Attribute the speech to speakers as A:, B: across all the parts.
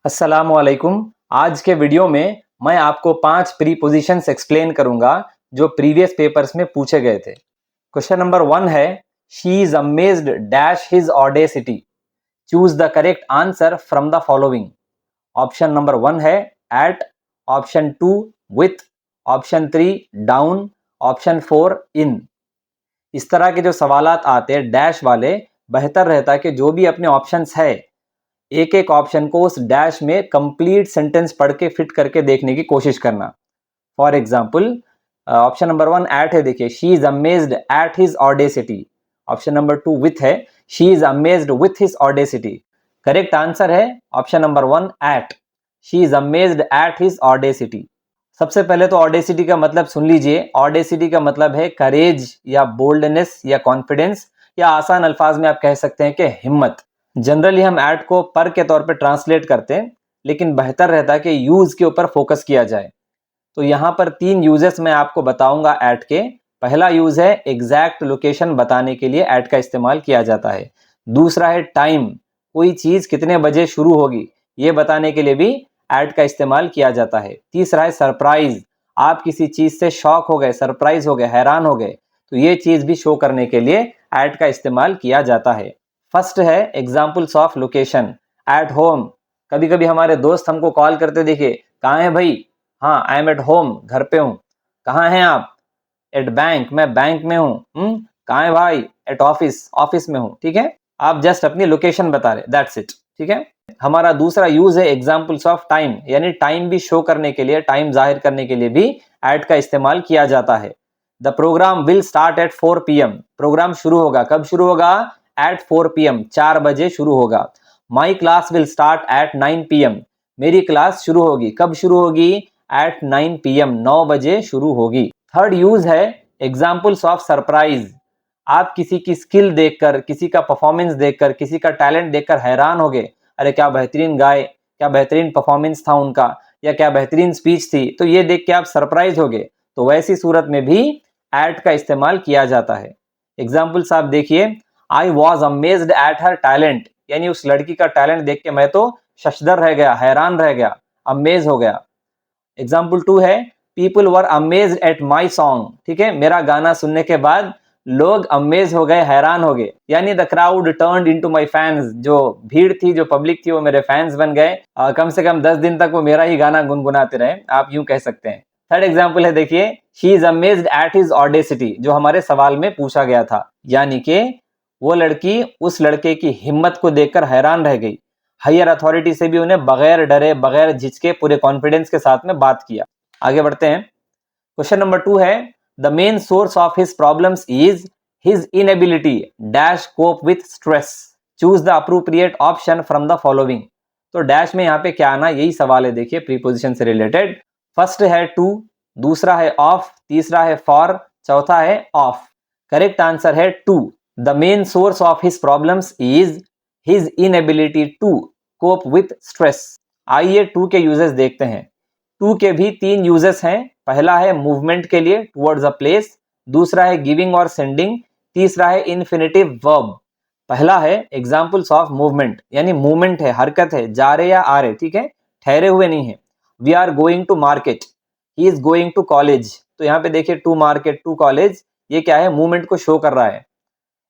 A: अस्सलामुअलैकुम। आज के वीडियो में मैं आपको 5 प्रीपोजिशंस एक्सप्लेन करूंगा जो प्रीवियस पेपर्स में पूछे गए थे। क्वेश्चन नंबर 1 है she is amazed dash his audacity. Choose the correct answer from the following. Option number 1 है at, option 2 with, option 3 down, option 4 in. इस तरह के जो सवालात आते हैं डैश वाले, बेहतर रहता है कि जो भी अपने ऑप्शंस है एक एक ऑप्शन को उस डैश में कंप्लीट सेंटेंस पढ़ के फिट करके देखने की कोशिश करना। For example option number 1 at है, देखिए she is amazed at his audacity. Option number 2 with है, she is amazed with his audacity. Correct answer है option number 1 at, she is amazed at his audacity. सबसे पहले तो audacity का मतलब सुन लीजिए। ऑडेसिटी का मतलब है करेज या बोल्डनेस या कॉन्फिडेंस, या आसान अल्फाज में आप कह सकते हैं कि हिम्मत। जनरली हम ऐट को पर के तौर पे ट्रांसलेट करते हैं, लेकिन बेहतर रहता है कि यूज के ऊपर फोकस किया जाए। तो यहाँ पर 3 यूजेस मैं आपको बताऊंगा ऐट के। पहला यूज है एग्जैक्ट लोकेशन बताने के लिए ऐट का इस्तेमाल किया जाता है। दूसरा है टाइम, कोई चीज कितने बजे शुरू होगी ये बताने के लिए भी ऐट का इस्तेमाल किया जाता है। तीसरा है सरप्राइज, आप किसी चीज से शॉक हो गए, सरप्राइज हो गए, हैरान हो गए, तो ये चीज भी शो करने के लिए ऐट का इस्तेमाल किया जाता है। फर्स्ट है examples of location. At home, कभी कभी हमारे दोस्त हमको कॉल करते, देखिए कहाँ है भाई, हाँ आई एम एट होम, घर पे हूँ। कहाँ हैं आप? एट बैंक, मैं बैंक में हूँ। कहाँ है भाई? एट ऑफिस, ऑफिस में हूँ। ठीक है, आप जस्ट अपनी लोकेशन बता रहे, दैट्स इट। ठीक है। हमारा दूसरा यूज है एग्जाम्पल्स ऑफ टाइम, यानी टाइम भी शो करने के लिए, टाइम जाहिर करने के लिए भी एट का इस्तेमाल किया जाता है। The programme will start at 4 PM। Programme शुरू होगा, कब शुरू होगा? एट 4 PM, 4 बजे शुरू होगा। My class will start eight 9 PM। मेरी क्लास शुरू होगी, कब शुरू होगी? एट 9 PM, 9 बजे शुरू होगी। थर्ड यूज है एग्जाम्पल्स ऑफ सरप्राइज। आप किसी की स्किल देखकर, किसी का परफॉर्मेंस देखकर, किसी का टैलेंट देखकर हैरान हो गए, अरे क्या बेहतरीन गाए, क्या बेहतरीन परफॉर्मेंस था उनका, या क्या बेहतरीन स्पीच थी, तो ये देख के आप सरप्राइज हो गए। तो वैसी सूरत में भी एट का इस्तेमाल किया जाता है। एग्जाम्पल्स आप देखिए, I was amazed at her talent, यानी उस लड़की का टैलेंट देख के मैं तो शशदर रह गया, हैरान रह गया, अमेज हो गया। एग्जाम्पल 2 है, people were amazed at my song. ठीक है, मेरा गाना सुनने के बाद लोग अमेज हो गए, हैरान हो गए, यानी the crowd turned into my fans. जो भीड़ थी, जो पब्लिक थी, वो मेरे फैंस बन गए। कम से कम 10 दिन तक वो मेरा ही गाना गुनगुनाते रहे, आप यूं कह सकते हैं। थर्ड एग्जाम्पल है, देखिए she is amazed at his audacity, जो हमारे सवाल में पूछा गया था, यानी कि वो लड़की उस लड़के की हिम्मत को देखकर हैरान रह गई। हायर अथॉरिटी से भी उन्हें बगैर डरे, बगैर झिझके, पूरे कॉन्फिडेंस के साथ में बात किया। आगे बढ़ते हैं। क्वेश्चन नंबर 2 है, the main source of his problems is his inability dash cope with stress. Choose the appropriate option from the following. तो डैश में यहाँ पे क्या आना, यही सवाल है, देखिए प्रीपोजिशन से रिलेटेड। फर्स्ट है टू, दूसरा है ऑफ, तीसरा है फॉर, चौथा है ऑफ। करेक्ट आंसर है two. The main source of his problems is his inability to cope with stress. आइए टू के यूजेस देखते हैं। टू के भी 3 यूजेस हैं। पहला है मूवमेंट के लिए, टुवर्ड्स अ प्लेस। दूसरा है गिविंग और सेंडिंग। तीसरा है इन्फिनेटिव वर्ब। पहला है एग्जाम्पल्स ऑफ मूवमेंट, यानी मूवमेंट है, हरकत है, जा रहे या आ रहे। ठीक है, ठहरे हुए नहीं है। We are going to market, he is going to college. तो यहाँ पे देखिए टू मार्केट, टू कॉलेज, ये क्या है? मूवमेंट को शो कर रहा है।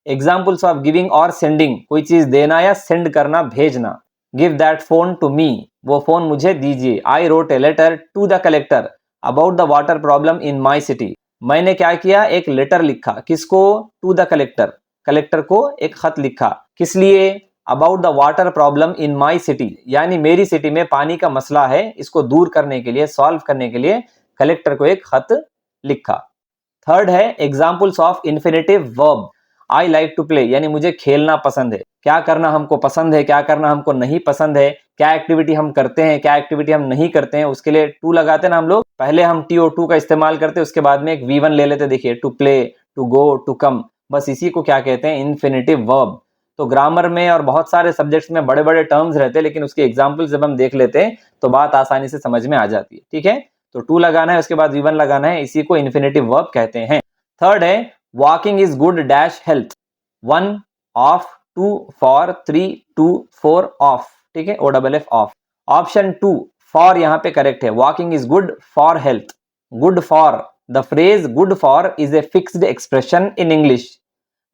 A: एग्जाम्पल्स ऑफ गिविंग और सेंडिंग, कोई चीज देना या सेंड करना, भेजना। Give that phone to me, वो फोन मुझे दीजिए। I wrote a letter to the collector about the water problem in my city. मैंने क्या किया? एक लेटर लिखा, किसको? टू द कलेक्टर, कलेक्टर को एक खत लिखा। किस लिए? About the water problem in my city, यानी मेरी सिटी में पानी का मसला है, इसको दूर करने के लिए, सॉल्व करने के लिए कलेक्टर को एक खत लिखा। थर्ड है examples of infinitive verb. I like to play, यानी मुझे खेलना पसंद है। क्या करना हमको पसंद है, क्या करना हमको नहीं पसंद है, क्या एक्टिविटी हम करते हैं, क्या एक्टिविटी हम नहीं करते हैं, उसके लिए टू लगाते हैं ना हम लोग। पहले हम TO2 का इस्तेमाल करते हैं, उसके बाद में एक V1 ले लेते। देखिए to play, to go, to come, बस इसी को क्या कहते हैं? Infinitive verb. तो ग्रामर में और बहुत सारे सब्जेक्ट्स में बड़े बड़े टर्म्स रहते हैं, लेकिन उसके एग्जाम्पल जब हम देख लेते हैं तो बात आसानी से समझ में आ जाती है। ठीक है, तो टू लगाना है, उसके बाद V1 लगाना है, इसी को इन्फिनेटिव वर्ब कहते हैं। थर्ड है walking is good dash health. 1 of, 2 for, 3 to, 4 of. ठीक है, OFF ऑफ। ऑप्शन 2 फॉर यहाँ पे करेक्ट है, walking is good for health. Good for, the phrase good for is a fixed expression in English,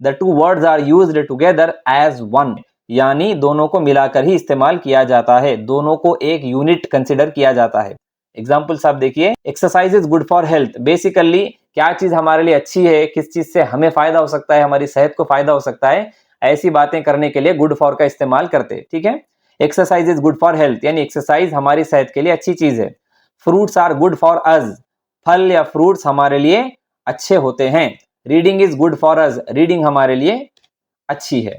A: the two words are used together as one, यानी दोनों को मिलाकर ही इस्तेमाल किया जाता है, दोनों को एक यूनिट कंसिडर किया जाता है। एग्जाम्पल्स आप देखिए, exercise is good for health, basically क्या चीज हमारे लिए अच्छी है, किस चीज से हमें फायदा हो सकता है, हमारी सेहत को फायदा हो सकता है, ऐसी बातें करने के लिए गुड फॉर का इस्तेमाल करते हैं। ठीक है, exercise is good for health यानी एक्सरसाइज हमारी सेहत के लिए अच्छी चीज है। Fruits are good for us, फल या फ्रूट्स हमारे लिए अच्छे होते हैं। Reading is good for us, reading हमारे लिए अच्छी है।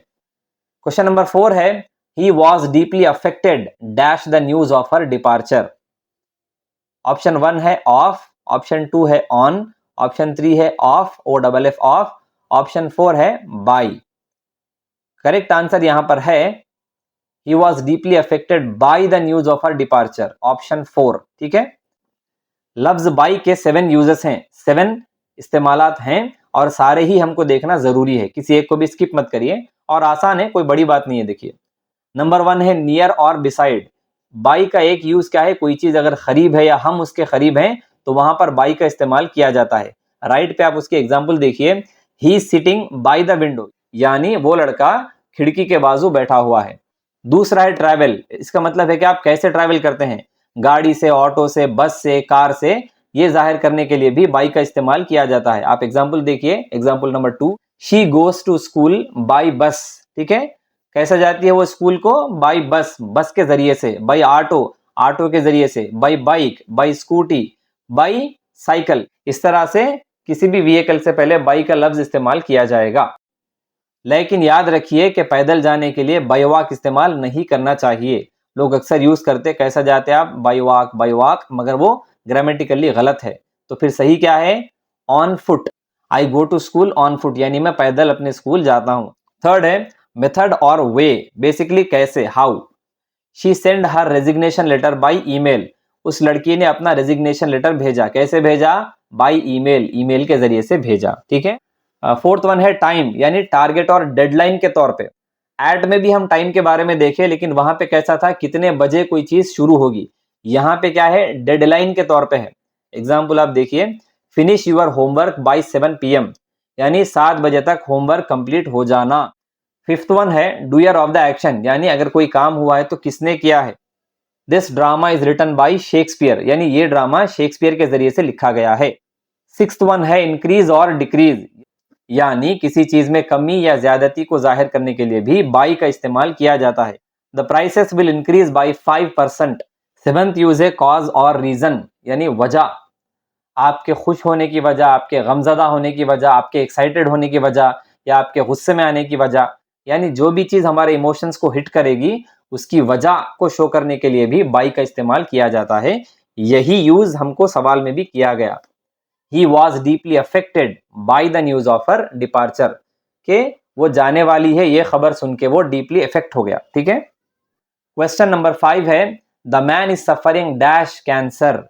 A: क्वेश्चन नंबर 4 है, he was deeply affected dash the news of her departure. Option 1 है ऑफ, ऑप्शन 2 है ऑन, ऑप्शन 3 है ऑफ, OFF ऑफ, ऑप्शन 4 है बाय। करेक्ट आंसर यहां पर है he was deeply affected by the news of her departure, option 4। ठीक है, लफ्ज बाई के 7 यूजेस हैं, 7 इस्तेमालात हैं और सारे ही हमको देखना जरूरी है, किसी एक को भी स्किप मत करिए और आसान है, कोई बड़ी बात नहीं है। देखिए नंबर 1 है नियर और बिसाइड। बाई का एक यूज क्या है, कोई चीज अगर करीब है या हम उसके करीब हैं तो वहां पर बाई का इस्तेमाल किया जाता है। राइट पे आप उसके एग्जाम्पल देखिए, he is sitting by the window, यानी वो लड़का खिड़की के बाजू बैठा हुआ है। दूसरा है ट्रैवल, इसका मतलब है कि आप कैसे ट्रैवल करते हैं, गाड़ी से, ऑटो से, बस से, कार से, ये जाहिर करने के लिए भी बाई का इस्तेमाल किया जाता है। आप एग्जाम्पल देखिए, example number 2, she goes to school by bus. ठीक है, कैसे जाती है वो स्कूल को, बाय बस, बस के जरिए से, बाय ऑटो, ऑटो के जरिए से, by bike, by scooty, by cycle. इस तरह से किसी भी व्हीकल से पहले बाई का लफ्ज इस्तेमाल किया जाएगा। लेकिन याद रखिए कि पैदल जाने के लिए बाय वॉक इस्तेमाल नहीं करना चाहिए। लोग अक्सर यूज करते, कैसा जाते हैं आप, बाय वॉक, मगर वो ग्रामेटिकली गलत है। तो फिर सही क्या है, on foot, I go to school on foot, यानी मैं पैदल अपने स्कूल जाता हूं। थर्ड है मेथड और वे, बेसिकली कैसे, how. She send her resignation letter by email, उस लड़की ने अपना रेजिग्नेशन लेटर भेजा, कैसे भेजा, बाय ईमेल, ईमेल के जरिए से भेजा। ठीक है, फोर्थ वन है टाइम, यानी टारगेट और डेडलाइन के तौर पे। एड में भी हम टाइम के बारे में देखे, लेकिन वहां पे कैसा था, कितने बजे कोई चीज शुरू होगी, यहाँ पे क्या है, डेडलाइन के तौर पे है। एग्जाम्पल आप देखिए, finish your homework by 7 PM, यानी 7 बजे तक होमवर्क कंप्लीट हो जाना। फिफ्थ वन है डूयर ऑफ द एक्शन, यानी अगर कोई काम हुआ है तो किसने किया है। This drama is written by Shakespeare, यानी ये ड्रामा शेक्सपियर के जरिए से लिखा गया है। सिक्स्थ वन है इंक्रीज और डिक्रीज, यानी किसी चीज में कमी या ज्यादती को जाहिर करने के लिए भी बाई का इस्तेमाल किया जाता है। The prices will increase by 5%। Seventh use है कॉज और रीजन, यानी वजह, आपके खुश होने की वजह, आपके गमजदा होने की वजह, आपके एक्साइटेड होने की वजह या आपके गुस्से में आने की वजह, यानी जो भी चीज हमारे इमोशंस को हिट करेगी उसकी वजह को शो करने के लिए भी बाई का इस्तेमाल किया जाता है। यही यूज हमको सवाल में भी किया गया। He was deeply affected by the news of her departure, के वो जाने वाली है ये खबर सुन के वो डीपली इफेक्ट हो गया। ठीक है, क्वेश्चन नंबर 5 है, the man is suffering dash cancer,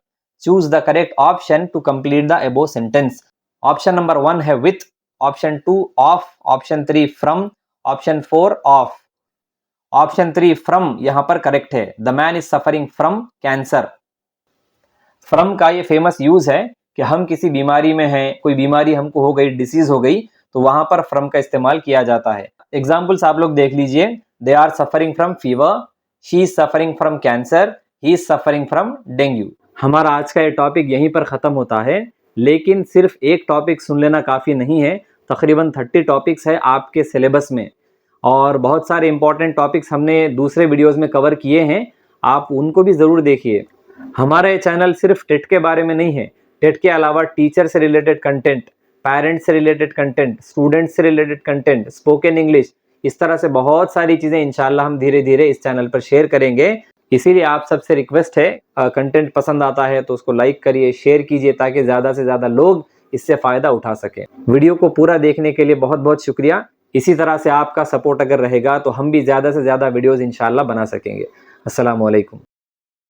A: choose the correct option to complete the above sentence. Option number 1 है with, option 2 of, option 3 from, option 4 of. Option 3 from यहां पर करेक्ट है, the man is suffering from cancer. From का ये famous use है कि हम किसी बीमारी में हैं, कोई बीमारी हमको हो गई, डिसीज हो गई, तो वहां पर फ्रॉम का इस्तेमाल किया जाता है। एग्जाम्पल्स आप लोग देख लीजिए, they are suffering from fever, she is suffering from cancer, he is suffering from dengue. हमारा आज का ये टॉपिक यहीं पर खत्म होता है, लेकिन सिर्फ एक टॉपिक सुन लेना काफी नहीं है, तकरीबन 30 टॉपिक्स है आपके सिलेबस में और बहुत सारे इंपॉर्टेंट टॉपिक्स हमने दूसरे वीडियोस में कवर किए हैं, आप उनको भी जरूर देखिए। हमारा ये चैनल सिर्फ टेट के बारे में नहीं है, टेट के अलावा टीचर से रिलेटेड कंटेंट, पेरेंट्स से रिलेटेड कंटेंट, स्टूडेंट्स से रिलेटेड कंटेंट, स्पोकन इंग्लिश, इस तरह से बहुत सारी चीजें इंशाल्लाह हम धीरे धीरे इस चैनल पर शेयर करेंगे। इसीलिए आप सबसे रिक्वेस्ट है, कंटेंट पसंद आता है तो उसको लाइक करिए, शेयर कीजिए, ताकि ज्यादा से ज्यादा लोग इससे फायदा उठा सकें। वीडियो को पूरा देखने के लिए बहुत बहुत शुक्रिया। इसी तरह से आपका सपोर्ट अगर रहेगा तो हम भी ज्यादा से ज्यादा वीडियोस इंशाल्लाह बना सकेंगे। अस्सलाम वालेकुम।